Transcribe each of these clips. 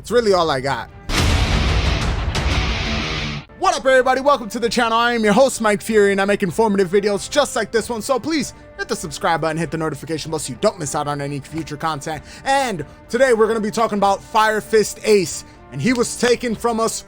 It's really all I got. What up, everybody? Welcome to the channel. I am your host, Mike Fury, and I make informative videos just like this one. So please hit the subscribe button, hit the notification bell so you don't miss out on any future content. And today we're going to be talking about Fire Fist Ace, and he was taken from us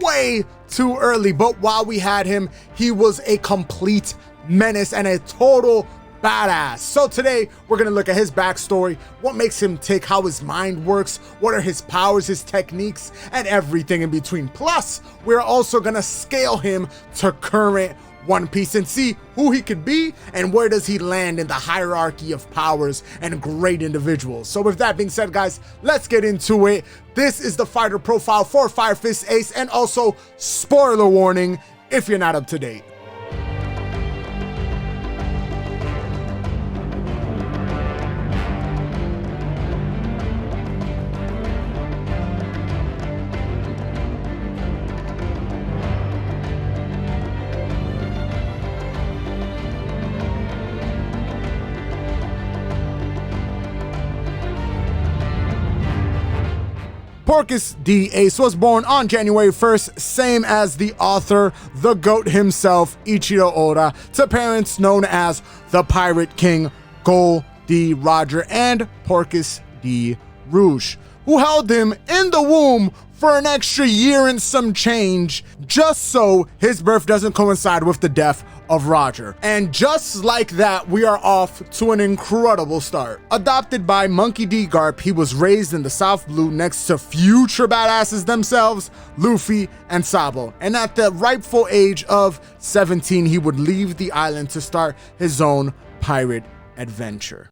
way too early. But while we had him, he was a complete menace and a total badass. So today we're gonna look at his backstory, what makes him tick, how his mind works, what are his powers, his techniques, and everything in between. Plus, we're also gonna scale him to current One Piece and see who he could be and where does he land in the hierarchy of powers and great individuals. So with that being said, guys, let's get into it. This is the fighter profile for Fire Fist Ace, and also spoiler warning if you're not up to date. Porcus D. Ace was born on January 1st, same as the author, the GOAT himself, Ichiro Oda, to parents known as the Pirate King Gol D. Roger and Porcus D. Rouge, who held him in the womb for an extra year and some change, just so his birth doesn't coincide with the death of Roger. And just like that, we are off to an incredible start. Adopted by Monkey D. Garp, he was raised in the South Blue next to future badasses themselves, Luffy and Sabo. And at the rightful age of 17, he would leave the island to start his own pirate adventure.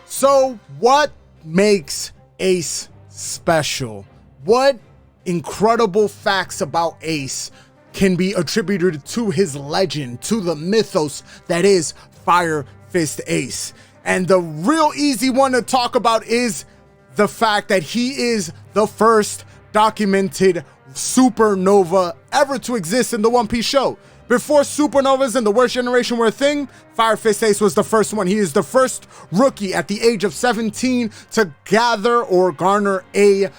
So what makes Ace special? What incredible facts about Ace can be attributed to his legend, to the mythos that is Fire Fist Ace? And the real easy one to talk about is the fact that he is the first documented supernova ever to exist in the One Piece show. Before supernovas and the worst generation were a thing, Fire Fist Ace was the first one. He is the first rookie at the age of 17 to gather or garner a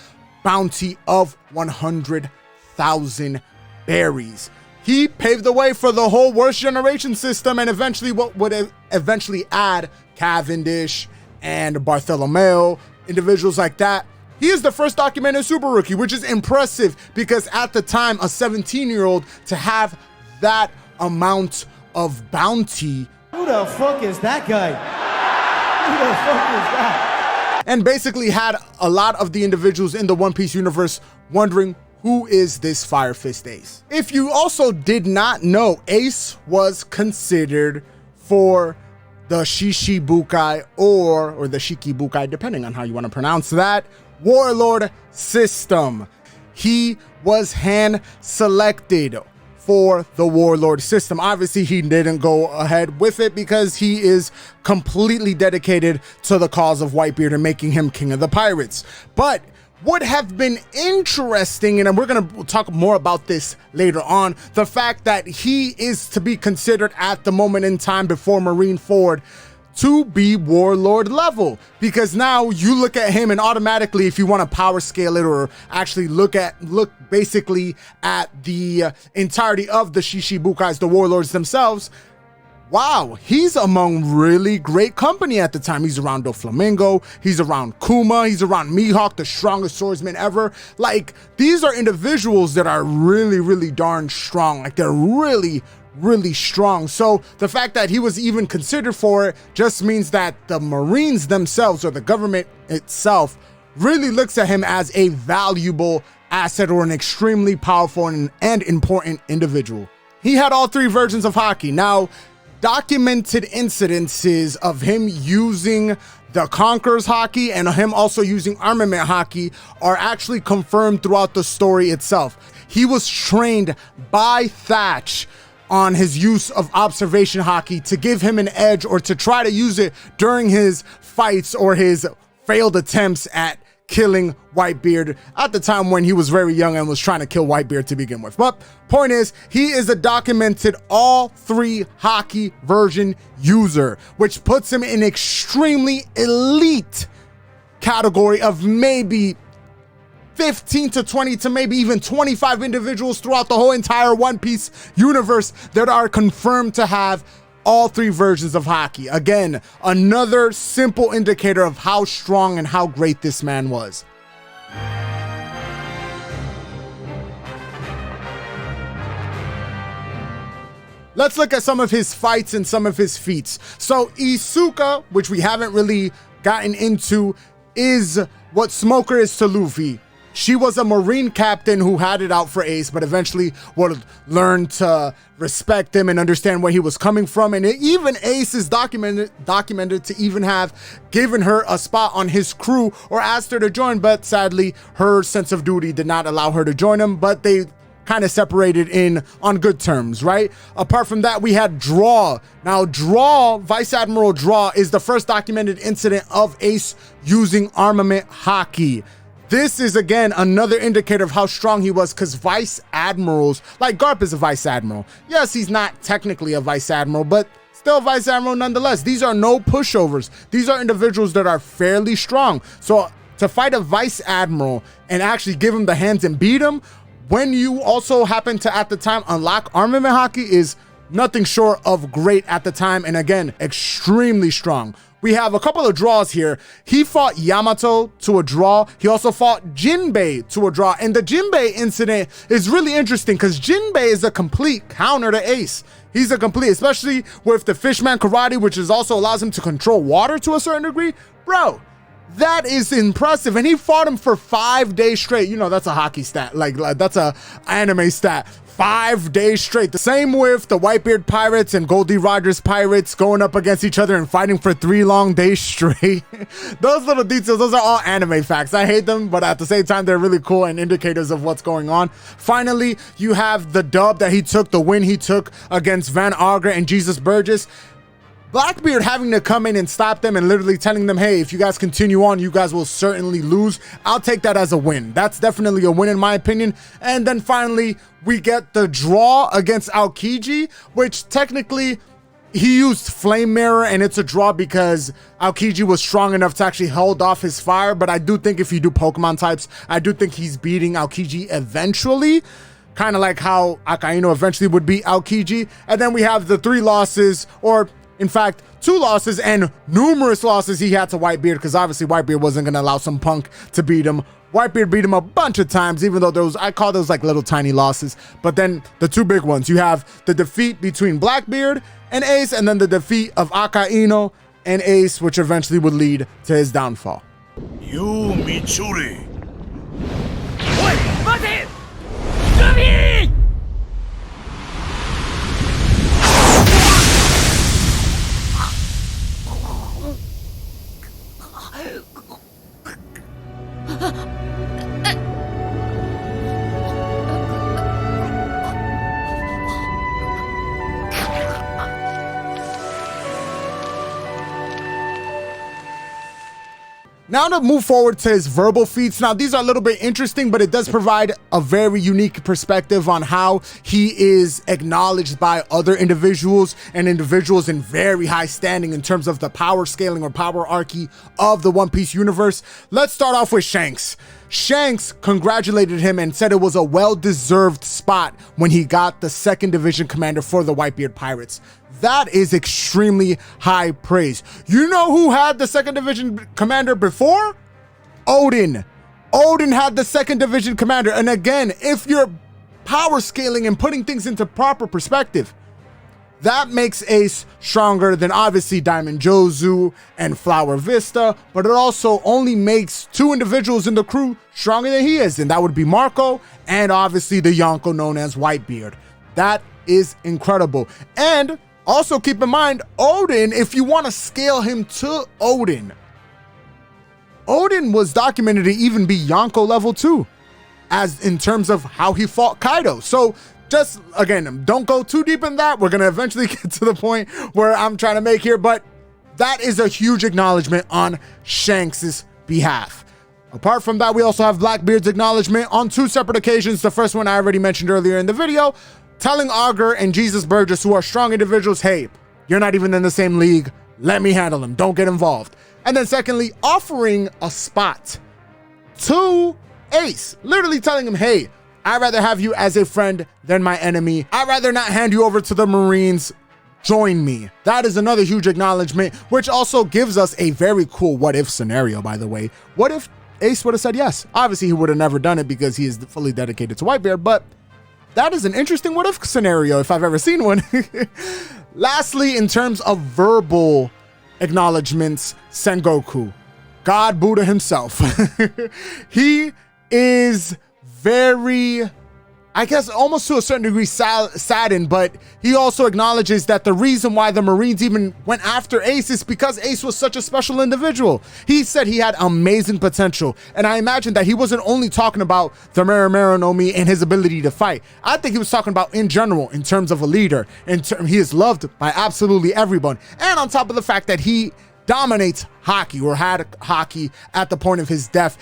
bounty of 100,000 berries. He paved the way for the whole worst generation system, and eventually what would eventually add Cavendish and Bartholomew, individuals like that. He is the first documented super rookie, which is impressive because at the time, a 17-year-old to have that amount of bounty. Who the fuck is that guy? Who the fuck is that? And basically had a lot of the individuals in the One Piece universe wondering, who is this Fire Fist Ace? If you also did not know, Ace was considered for the Shishibukai or the Shikibukai, depending on how you want to pronounce that, warlord system. He was hand selected for the warlord system. Obviously, he didn't go ahead with it because he is completely dedicated to the cause of Whitebeard and making him king of the pirates. But would have been interesting, and we're going to talk more about this later on, the fact that he is to be considered at the moment in time before Marineford to be warlord level, because now you look at him and automatically, if you want to power scale it or actually look basically at the entirety of the Shishibukais, the warlords themselves, wow, he's among really great company at the time. He's around Doflamingo, he's around Kuma, he's around Mihawk, the strongest swordsman ever. Like, these are individuals that are really, really darn strong. Like, they're really strong. So the fact that he was even considered for it just means that the Marines themselves, or the government itself, really looks at him as a valuable asset or an extremely powerful and important individual. He had all three versions of Haki. Now, documented incidences of him using the Conqueror's Haki and him also using Armament Haki are actually confirmed throughout the story itself. He was trained by Thatch on his use of observation Haki to give him an edge, or to try to use it during his fights or his failed attempts at killing Whitebeard at the time when he was very young and was trying to kill Whitebeard to begin with. But point is, he is a documented all three Haki version user, which puts him in extremely elite category of maybe 15 to 20 to maybe even 25 individuals throughout the whole entire One Piece universe that are confirmed to have all three versions of Haki. Again, another simple indicator of how strong and how great this man was. Let's look at some of his fights and some of his feats. So Isuka, which we haven't really gotten into, is what Smoker is to Luffy. She was a Marine captain who had it out for Ace, but eventually would learn to respect him and understand where he was coming from. And even Ace is documented to even have given her a spot on his crew or asked her to join, but sadly, her sense of duty did not allow her to join him, but they kind of separated on good terms, right? Apart from that, we had Draw. Now, Draw, Vice Admiral Draw, is the first documented incident of Ace using armament Haki. This is, again, another indicator of how strong he was, because Vice Admirals, like Garp is a Vice Admiral. Yes, he's not technically a Vice Admiral, but still Vice Admiral nonetheless. These are no pushovers. These are individuals that are fairly strong. So to fight a Vice Admiral and actually give him the hands and beat him, when you also happen to, at the time, unlock armament Haki, is nothing short of great at the time, and again, extremely strong. We have a couple of draws here. He fought Yamato to a draw. He also fought Jinbei to a draw, and the Jinbei incident is really interesting because Jinbei is a complete counter to Ace. He's a complete, especially with the Fishman Karate, which is also allows him to control water to a certain degree. Bro, that is impressive. And he fought him for 5 days straight. You know, that's a Haki stat. Like that's a anime stat. 5 days straight. The same with the Whitebeard Pirates and Goldie Rogers Pirates going up against each other and fighting for 3 long days straight. Those little details, those are all anime facts. I hate them, but at the same time, they're really cool and indicators of what's going on. Finally, you have the dub that he took, the win he took against Van Auger and Jesus Burgess. Blackbeard having to come in and stop them and literally telling them, hey, if you guys continue on, you guys will certainly lose. I'll take that as a win. That's definitely a win in my opinion. And then finally, we get the draw against Aokiji, which technically he used Flame Mirror, and it's a draw because Aokiji was strong enough to actually hold off his fire. But I do think if you do Pokemon types, I do think he's beating Aokiji eventually. Kind of like how Akainu eventually would beat Aokiji. And then we have the 3 losses, or in fact, 2 losses and numerous losses he had to Whitebeard, because obviously Whitebeard wasn't going to allow some punk to beat him. Whitebeard beat him a bunch of times, even though those, I call those like little tiny losses. But then the 2 big ones, you have the defeat between Blackbeard and Ace, and then the defeat of Akainu and Ace, which eventually would lead to his downfall. You, Mitsuri. Wait, mate! Luffy! Now to move forward to his verbal feats. Now these are a little bit interesting, but it does provide a very unique perspective on how he is acknowledged by other individuals and individuals in very high standing in terms of the power scaling or power hierarchy of the One Piece universe. Let's start off with Shanks. Shanks congratulated him and said it was a well-deserved spot when he got the 2nd Division commander for the Whitebeard Pirates. That is extremely high praise. You know who had the 2nd Division commander before? Oden. Oden had the 2nd Division commander. And again, if you're power scaling and putting things into proper perspective, that makes Ace stronger than obviously Diamond Jozu and Flower Vista, but it also only makes 2 individuals in the crew stronger than he is, and that would be Marco and obviously the Yonko known as Whitebeard. That is incredible. And also keep in mind, Oden, if you want to scale him to Oden was documented to even be Yonko level 2, as in terms of how he fought Kaido. So just, again, don't go too deep in that. We're going to eventually get to the point where I'm trying to make here, but that is a huge acknowledgement on Shanks's behalf. Apart from that, we also have Blackbeard's acknowledgement on 2 separate occasions. The first one I already mentioned earlier in the video, telling Augur and Jesus Burgess, who are strong individuals, hey, you're not even in the same league. Let me handle him. Don't get involved. And then secondly, offering a spot to Ace, literally telling him, hey, I'd rather have you as a friend than my enemy. I'd rather not hand you over to the Marines. Join me. That is another huge acknowledgement, which also gives us a very cool what if scenario, by the way. What if Ace would have said yes? Obviously, he would have never done it because he is fully dedicated to Whitebeard, but that is an interesting what if scenario if I've ever seen one. Lastly, in terms of verbal acknowledgements, Sengoku, God Buddha himself. He is very, I guess, almost to a certain degree saddened, but he also acknowledges that the reason why the Marines even went after Ace is because Ace was such a special individual. He said he had amazing potential, and I imagine that he wasn't only talking about the Meru no Mi and his ability to fight. I think he was talking about in general, in terms of a leader, he is loved by absolutely everyone, and on top of the fact that he dominates Haki, or had Haki at the point of his death,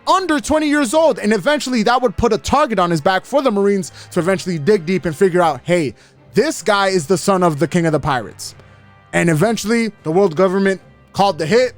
under 20 years old, and eventually that would put a target on his back for the Marines to eventually dig deep and figure out, hey, this guy is the son of the king of the pirates. And eventually the world government called the hit,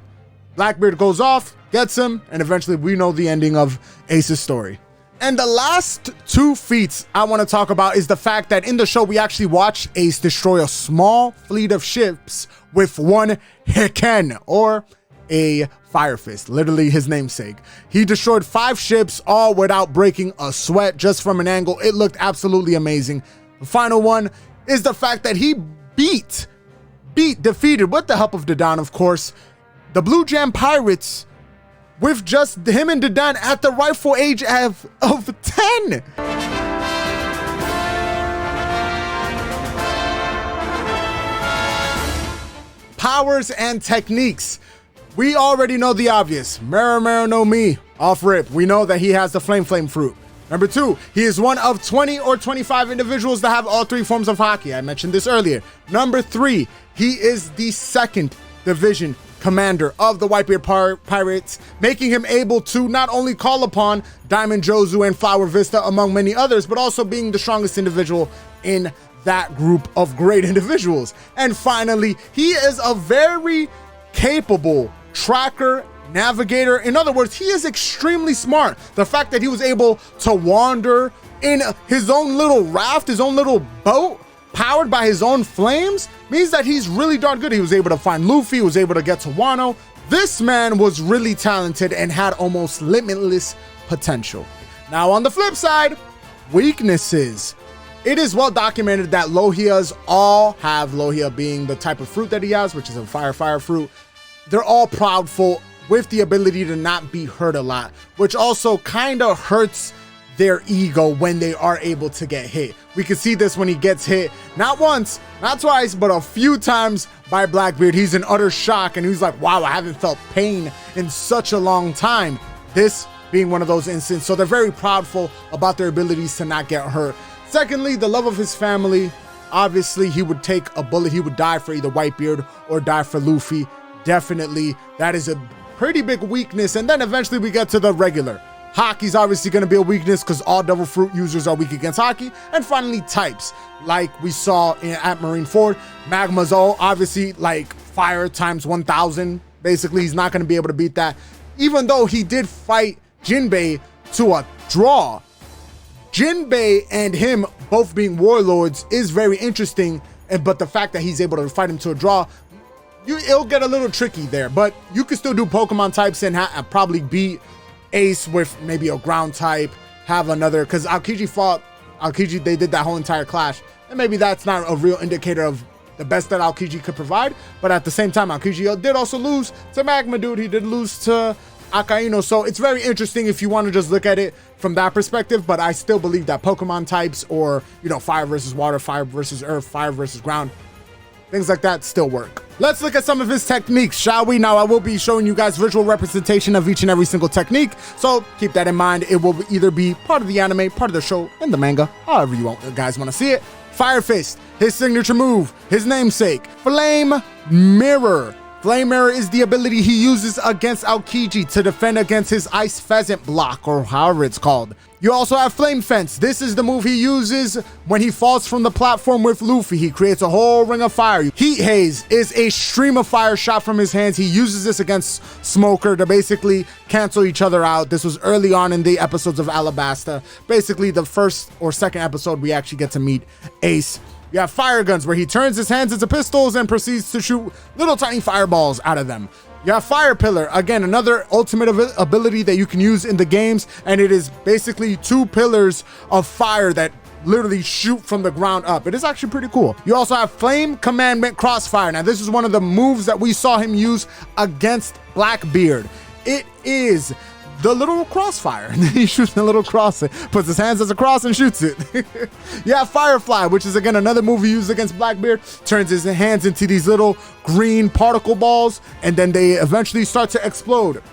Blackbeard goes off, gets him, and eventually we know the ending of Ace's story. And the last two feats I want to talk about is the fact that in the show we actually watched Ace destroy a small fleet of ships with one Hiken, or a Fire Fist, literally his namesake. He destroyed 5 ships, all without breaking a sweat, just from an angle. It looked absolutely amazing. The final one is the fact that he defeated, with the help of Dadan, of course, the Blue Jam Pirates with just him and Dadan at the rightful age of 10. Powers and techniques. We already know the obvious. Meru no Mi, off rip. We know that he has the Flame Fruit. Number 2, he is one of 20 or 25 individuals that have all 3 forms of Haki. I mentioned this earlier. Number 3, he is the 2nd Division commander of the Whitebeard Pirates, making him able to not only call upon Diamond Jozu and Flower Vista, among many others, but also being the strongest individual in that group of great individuals. And finally, he is a very capable tracker, navigator. In other words, he is extremely smart. The fact that he was able to wander in his own little raft, his own little boat, powered by his own flames, means that he's really darn good. He was able to find Luffy, he was able to get to Wano. This man was really talented and had almost limitless potential. Now on the flip side, weaknesses. It is well documented that Lohias all have, Lohia being the type of fruit that he has, which is a fire fruit. They're all proudful with the ability to not be hurt a lot, which also kind of hurts their ego when they are able to get hit. We can see this when he gets hit, not once, not twice, but a few times by Blackbeard. He's in utter shock and he's like, wow, I haven't felt pain in such a long time. This being one of those instances. So they're very proudful about their abilities to not get hurt. Secondly, the love of his family. Obviously, he would take a bullet. He would die for either Whitebeard or die for Luffy. Definitely, that is a pretty big weakness. And then eventually we get to the regular. Haki's obviously going to be a weakness because all Devil Fruit users are weak against Haki. And finally, types. Like we saw at Marineford, Magma's all obviously like fire times 1,000. Basically, he's not going to be able to beat that. Even though he did fight Jinbei to a draw. Jinbei and him both being warlords is very interesting, but the fact that he's able to fight him to a draw, it'll get a little tricky there. But you can still do Pokemon types and probably beat Ace with maybe a ground type, have another, because Aokiji fought Aokiji, they did that whole entire clash, and maybe that's not a real indicator of the best that Aokiji could provide, but at the same time, Aokiji did also lose to Magma Dude, he did lose to Akainu, so it's very interesting if you want to just look at it from that perspective, but I still believe that Pokemon types or, you know, fire versus water, fire versus earth, fire versus ground, things like that still work. Let's look at some of his techniques, shall we? Now, I will be showing you guys visual representation of each and every single technique, so keep that in mind. It will either be part of the anime, part of the show, in the manga, however you guys want to see it. Fire Fist, his signature move, his namesake, Flame Mirror. Flame Mirror is the ability he uses against Aokiji to defend against his Ice Pheasant block, or however it's called. You also have Flame Fence. This is the move he uses when he falls from the platform with Luffy. He creates a whole ring of fire. Heat Haze is a stream of fire shot from his hands. He uses this against Smoker to basically cancel each other out. This was early on in the episodes of Alabasta. Basically, the first or second episode, we actually get to meet Ace. You have Fire Guns, where he turns his hands into pistols and proceeds to shoot little tiny fireballs out of them. You have Fire Pillar, again, another ultimate ability that you can use in the games, and it is basically 2 pillars of fire that literally shoot from the ground up. It is actually pretty cool. You also have Flame Commandment Crossfire. Now, this is one of the moves that we saw him use against Blackbeard. It is the little crossfire, and then he shoots a little cross, puts his hands as a cross and shoots it. You have Firefly, which is again another move he used against Blackbeard, turns his hands into these little green particle balls, and then they eventually start to explode.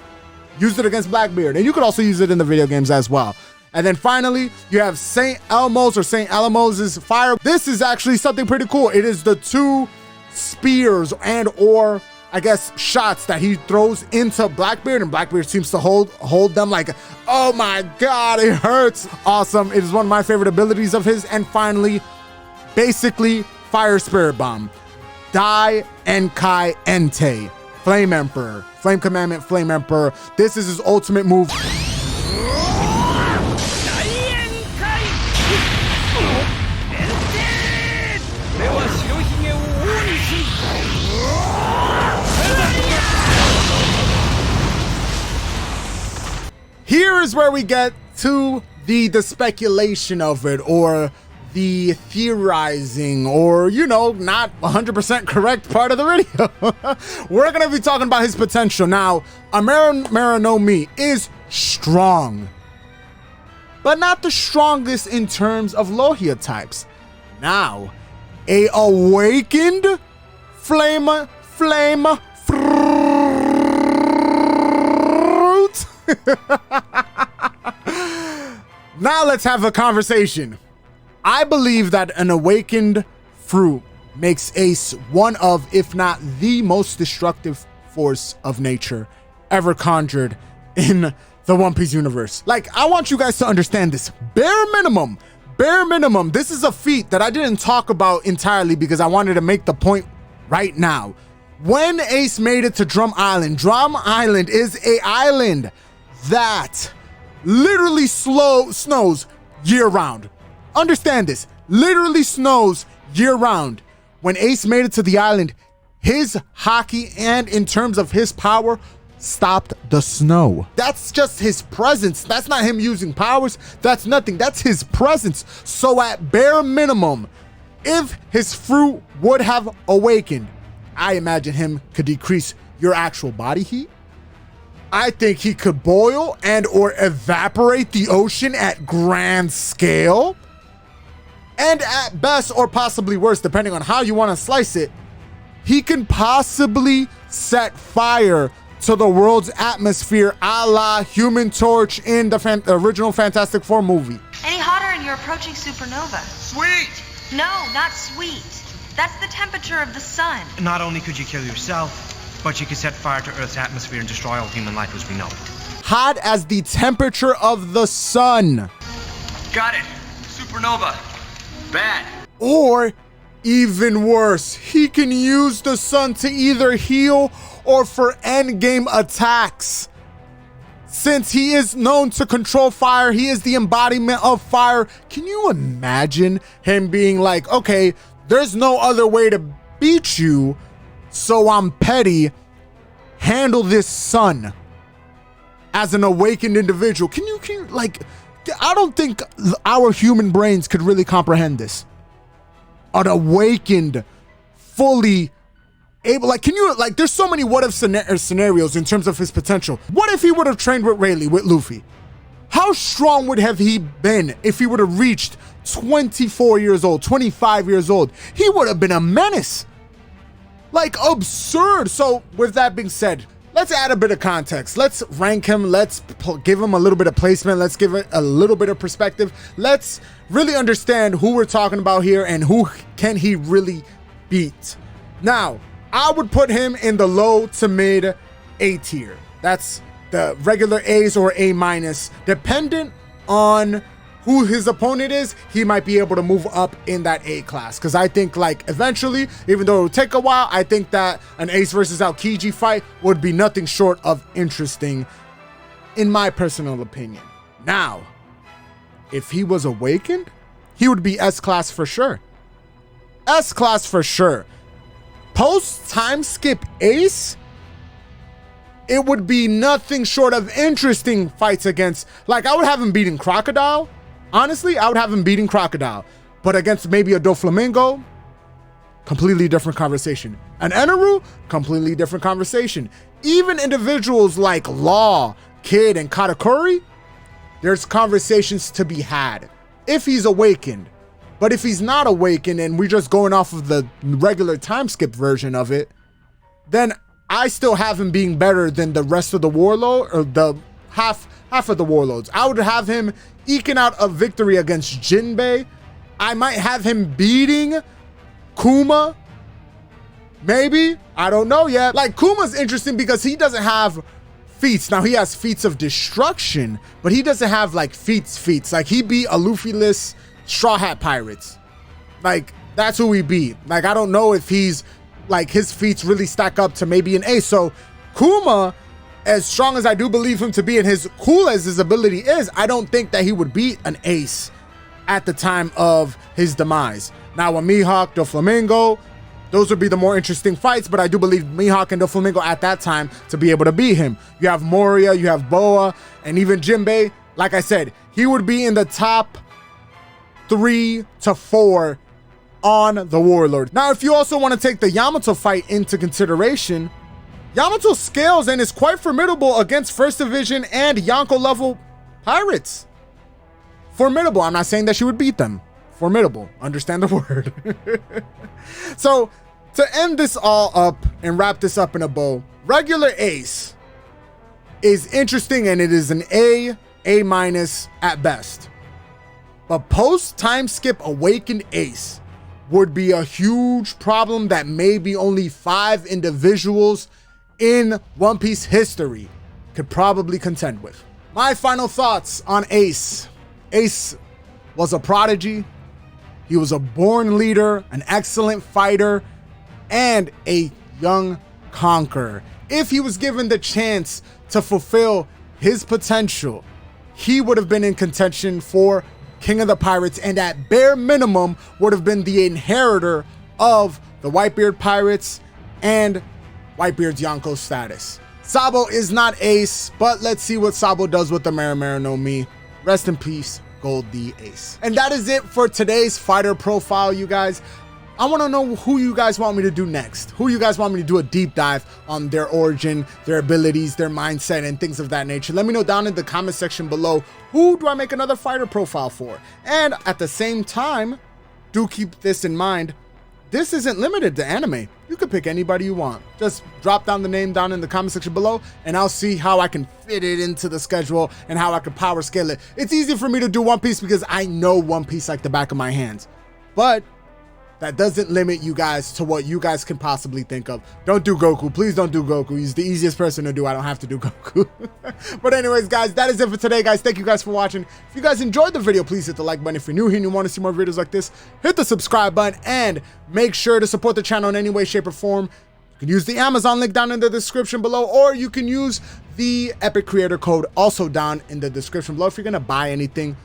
Use it against Blackbeard, and you could also use it in the video games as well. And then finally, you have St. Elmo's or St. Elmo's fire. This is actually something pretty cool. It is the 2 spears and or I guess shots that he throws into Blackbeard, and Blackbeard seems to hold them like, oh my god, it hurts. Awesome. It is one of my favorite abilities of his. And finally, basically, Fire Spirit Bomb. Dai Enkai Entei. Flame Emperor. Flame Commandment, Flame Emperor. This is his ultimate move. Here is where we get to the speculation of it, or the theorizing, or, you know, not 100% correct part of the video. We're going to be talking about his potential. Now, Amara no Mi is strong, but not the strongest in terms of Lohia types. Now, a awakened flame fruit. Now let's have a conversation. I believe that an awakened fruit makes Ace one of, if not the most destructive force of nature ever conjured in the One Piece universe. Like, I want you guys to understand this. Bare minimum, this is a feat that I didn't talk about entirely because I wanted to make the point right now. When Ace made it to Drum Island is an island that literally snows year-round. Understand this. Literally snows year-round. When Ace made it to the island, his haki and in terms of his power stopped the snow. That's just his presence. That's not him using powers. That's nothing. That's his presence. So at bare minimum, if his fruit would have awakened, I imagine him could decrease your actual body heat. I think he could boil and or evaporate the ocean at grand scale. And at best, or possibly worse, depending on how you want to slice it, he can possibly set fire to the world's atmosphere, a la Human Torch in the original Fantastic Four movie. Any hotter and you're approaching supernova. Sweet! No, not sweet. That's the temperature of the sun. Not only could you kill yourself, but you could set fire to Earth's atmosphere and destroy all human life as we know it. Hot as the temperature of the sun. Got it. Supernova. Bad. Or even worse, he can use the sun to either heal or for endgame attacks. Since he is known to control fire, he is the embodiment of fire. Can you imagine him being like, okay, there's no other way to beat you, so I'm petty, handle this sun as an awakened individual. Can you like, I don't think our human brains could really comprehend this. An awakened, fully able, like, can you, like, there's so many what if scenarios in terms of his potential. What if he would have trained with Rayleigh, with Luffy? How strong would have he been if he would have reached 24 years old, 25 years old? He would have been a menace. Like, absurd. So with that being said, let's add a bit of context. Let's rank him. Let's give him a little bit of placement. Let's give it a little bit of perspective. Let's really understand who we're talking about here and who can he really beat. Now, I would put him in the low to mid A tier. That's the regular A's or A minus, dependent on who his opponent is, he might be able to move up in that A class. Because I think, like, eventually, even though it would take a while, I think that an Ace versus Aokiji fight would be nothing short of interesting, in my personal opinion. Now, if he was awakened, he would be S class for sure. S class for sure. Post time skip Ace, it would be nothing short of interesting fights against, like, I would have him beating Crocodile. Honestly, I would have him beating Crocodile. But against maybe a Doflamingo, completely different conversation. An Eneru, completely different conversation. Even individuals like Law, Kid, and Katakuri, there's conversations to be had if he's awakened. But if he's not awakened and we're just going off of the regular time skip version of it, then I still have him being better than the rest of the Warlord, or the half of the Warlords. I would have him eking out a victory against Jinbei. I might have him beating Kuma. Maybe. I don't know yet. Like, Kuma's interesting because he doesn't have feats. Now, he has feats of destruction, but he doesn't have, like, feats. Like, he beat a Luffy-less Straw Hat Pirates. Like, that's who he beat. Like, I don't know if he's, like, his feats really stack up to maybe an Ace. So, Kuma, as strong as I do believe him to be and as cool as his ability is, I don't think that he would beat an Ace at the time of his demise. Now, a Mihawk, Doflamingo, those would be the more interesting fights, but I do believe Mihawk and Doflamingo at that time to be able to beat him. You have Moria, you have Boa, and even Jinbei. Like I said, he would be in the top 3 to 4 on the Warlord. Now, if you also want to take the Yamato fight into consideration, Yamato scales and is quite formidable against First Division and Yonko level pirates. Formidable. I'm not saying that she would beat them. Formidable. Understand the word. So, to end this all up and wrap this up in a bow, regular Ace is interesting and it is an A minus at best. But post time skip awakened Ace would be a huge problem that maybe only 5 individuals in One Piece history could probably contend with. My final thoughts on Ace. Ace was a prodigy. He was a born leader, an excellent fighter, and a young conqueror. If he was given the chance to fulfill his potential, he would have been in contention for King of the Pirates, and at bare minimum would have been the inheritor of the Whitebeard Pirates and Whitebeard's Yonko status. Sabo is not Ace, but let's see what Sabo does with the Marimaro no Mi. Rest in peace, Gold D Ace. And that is it for today's fighter profile, you guys. I want to know who you guys want me to do next. Who you guys want me to do a deep dive on their origin, their abilities, their mindset, and things of that nature. Let me know down in the comment section below. Who do I make another fighter profile for? And at the same time, do keep this in mind. This isn't limited to anime. You could pick anybody you want. Just drop down the name down in the comment section below and I'll see how I can fit it into the schedule and how I can power scale it. It's easy for me to do One Piece because I know One Piece like the back of my hands. But that doesn't limit you guys to what you guys can possibly think of. Don't do Goku. Please don't do Goku. He's the easiest person to do. I don't have to do Goku. But anyways, guys, that is it for today, guys. Thank you guys for watching. If you guys enjoyed the video, please hit the like button. If you're new here and you want to see more videos like this, hit the subscribe button and make sure to support the channel in any way, shape, or form. You can use the Amazon link down in the description below, or you can use the Epic Creator Code also down in the description below. If you're going to buy anything,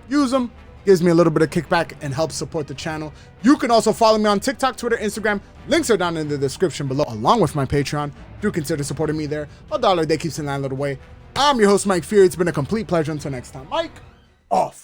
use them. Gives me a little bit of kickback and helps support the channel. You can also follow me on TikTok, Twitter, Instagram. Links are down in the description below, along with my Patreon. Do consider supporting me there. $1 a day keeps the landlord away. I'm your host, Mike Fury. It's been a complete pleasure. Until next time, Mike, off.